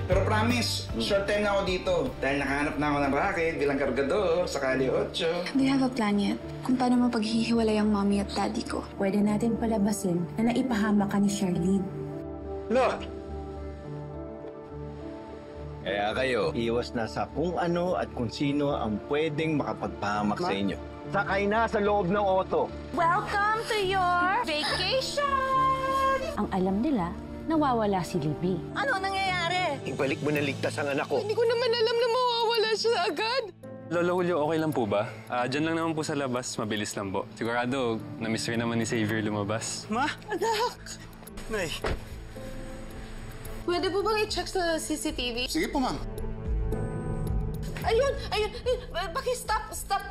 Pero promise, short time na ako dito. Dahil nakahanap na ako ng racket bilang kargado sa Kali 8. Do you have a plan yet? Kung paano mo paghihiwalay ang mommy at daddy ko? Pwede natin palabasin na naipahama ka ni Charlene. Look! Kaya kayo, iwas na sa kung ano at kung sino ang pwedeng makapagpahamak sa inyo. Sakay na sa loob ng auto. Welcome to your vacation! Ang alam nila, nawawala si Libby. Ano nangyayari? Ibalik mo na ligtas ang anak ko. Hindi ko naman alam na mawawala siya agad. Lola Julio, okay lang po ba? Diyan lang naman po sa labas, mabilis lang po. Sigurado, na-miss rin naman ni Xavier lumabas. Ma? Anak! Nay. Pwede po bang i-check sa CCTV? Sige po, ma'am. Ayun! Stop!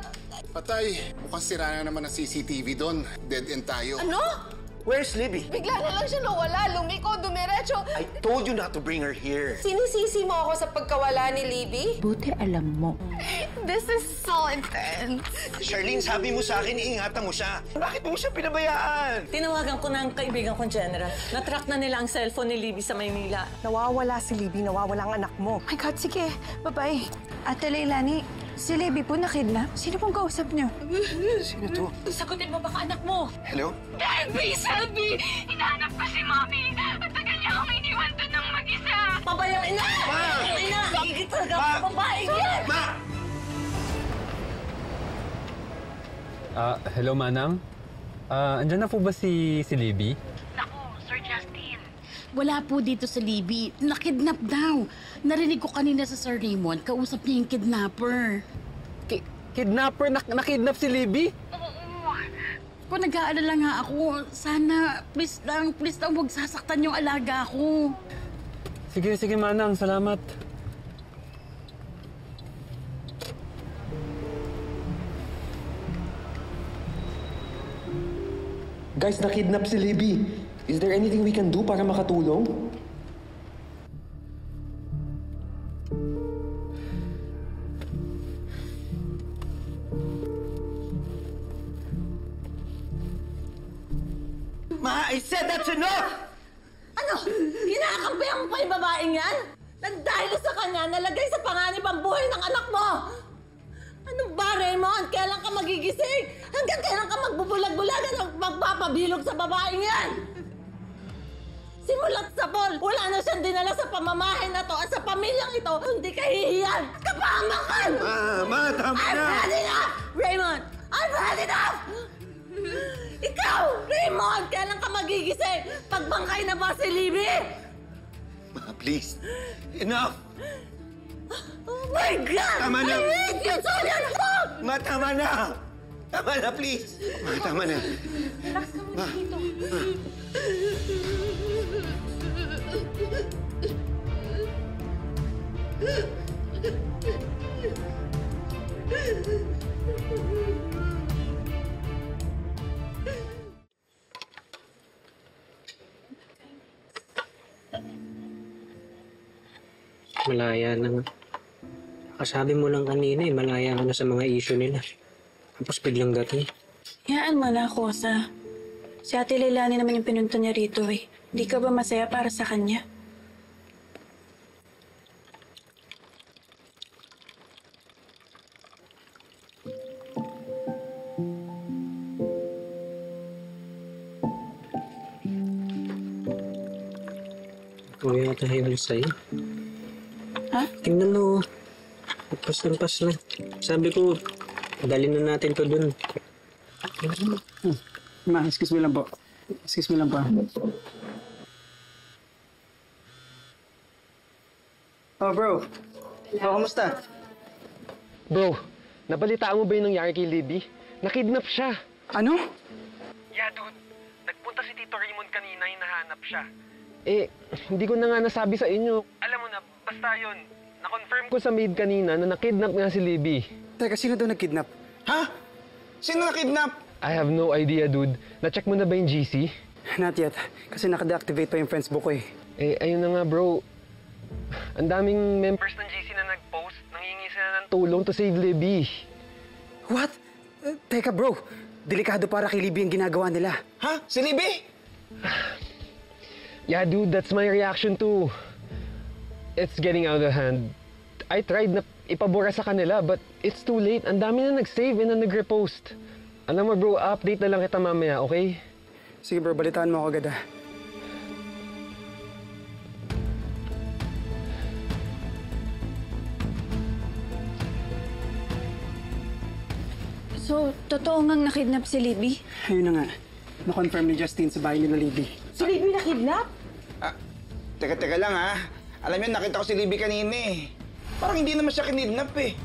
Patay. Mukhang sira na naman ang CCTV doon. Dead end tayo. Ano? Where's Libby? Bigla na lang siya nawala. Lumiko, dumiretso. I told you not to bring her here. Sinisisi mo ako sa pagkawala ni Libby? Buti alam mo. This is so intense. Charlene, sabi mo sa akin, iingatan mo siya. Bakit mo siya pinabayaan? Tinawagan ko na ang kaibigan kong general. Na-track na nila ang cellphone ni Libby sa Maynila. Nawawala si Libby, nawawala ang anak mo. My God, sige. Bye-bye. Ate Leilani, si Libby po nakidnap. Sino pong kausap niyo? Sino to? Sagutin mo baka anak mo. Hello? Selby! Hinahanap ko si Mommy! At tagal niya akong iniwan doon ng mag-isa! Pabayaan na! Ma! Ina! Higit talaga Ma! ang babae yan! Ma! Hello, Manang? Andyan na po ba si Libby? Naku, Sir Justin. Wala po dito sa Libby. Nakidnap daw. Narinig ko kanina sa Sir Raymond, kausap niya yung kidnapper. Kidnapper? Nakidnap si Libby? Po, nag-aalala nga ako. Sana, please lang, huwag sasaktan yung alaga ko. Sige, Manang. Salamat. Guys, nakidnap si Libby. Is there anything we can do para makatulong? Ma, I said that's enough! Ano? Kinakampihan mo pa yung babaeng yan? Na dahil sa kanya, nalagay sa panganib ang buhay ng anak mo! Ano ba, Raymond? Kailan ka magigising? Hanggang kailan ka magbubulag-bulagan at magpapabilog sa babaeng yan? Simulat sa Paul, wala na siyang dinala sa pamamahay na to at sa pamilyang ito, hindi kahihiyan, kapahamakan! Ma, tama na! I've had enough! Raymond! I've had enough! Ikaw, Raymond, kailan ka magigising? Pagbangkay na ba si Libby? Ma, please. Enough! Oh my God! Tama na! I hate you so much! Ma, tama na! Tama na, please! Ma, tama na. Relax ka muna dito. Malaya na nga. Kasabi mo lang kanina malaya ka na sa mga issue nila. Tapos biglang dating. Hayaan mo na, Kosa. Si Ate Leilani naman yung pinunta niya rito eh. Hindi ka ba masaya para sa kanya? Ikaw yata halos sa'yo. Ha? Tingnan mo. Lampas na. Sabi ko, dalhin na natin to dun. Ma, excuse me lang po. Excuse me lang po. Oh, bro. Oh, kamusta? Bro, nabalitaan mo ba yung nangyari kay Libby? Nakidnap siya. Ano? Yeah, dude. Nagpunta si Tito Raymond kanina, hinahanap siya. Eh, hindi ko na nga nasabi sa inyo. Alam mo na, basta yun. Na-confirm ko sa maid kanina na nakidnap nga si Libby. Teka, sino daw nagkidnap? Ha? Sino nakidnap? I have no idea, dude. Na-check mo na ba yung GC? Not yet. Kasi naka-deactivate pa yung friends book ko eh. Eh, ayun na nga, bro. Ang daming members ng GC na nag-post. Nangingi sila ng tulong to save Libby. What? Teka, bro. Delikado para kay Libby ang ginagawa nila. Ha? Si Libby? Yeah, dude, that's my reaction too. it's getting out of hand. I tried na ipabura sa kanila, but it's too late. Ang dami na nag-save and na nag-repost. Alam mo bro, update na lang kita mamaya, okay? Sige bro, balitaan mo ako agad ah. So, totoo ngang nakidnap si Libby? Ayun na nga. Na-confirm ni Justine sa bahay ni Libby. Si Libby na-kidnap? Teka lang ha. Alam niyo, nakita ko si Libby kanina eh. Parang hindi naman siya kinidnap eh.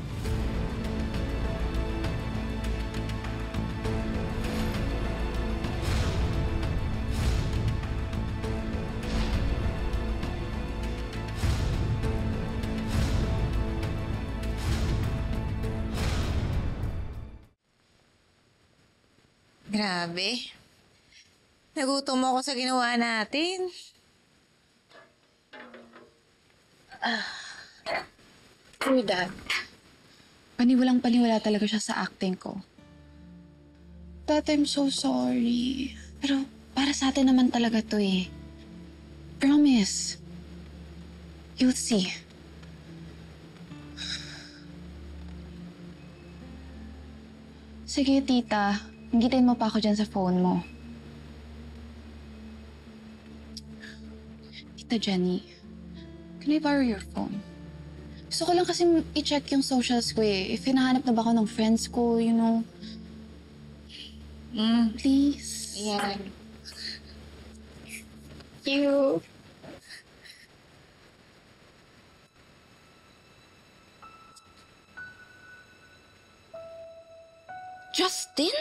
Grabe. Nagutom ako sa ginawa natin. Poor Dad. Paniwalang-paniwala talaga siya sa acting ko. Dad, I'm so sorry. Pero para sa atin naman talaga to eh. Promise. You'll see. Sige, tita. Hinggitin mo pa ako dyan sa phone mo. Tita Jenny, can I borrow your phone? Gusto ko lang kasi i-check yung socials ko eh. If hinahanap na ba ako ng friends ko, you know. Please. Ayan. Thank you. Justin?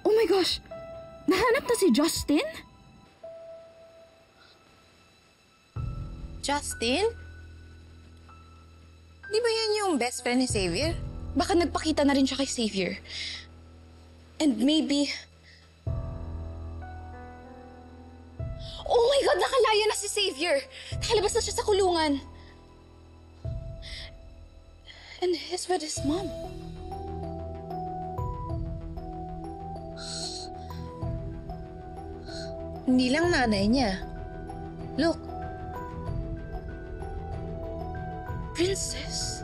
Oh my gosh! Nahanap na si Justin? Justin? Di ba yan yung best friend ni Xavier? Baka nagpakita na rin siya kay Xavier. And maybe... Oh my God! Nakalaya na si Xavier! Nakalabas na siya sa kulungan. And he's with his mom. Hindi lang nanay niya. Look. Princess?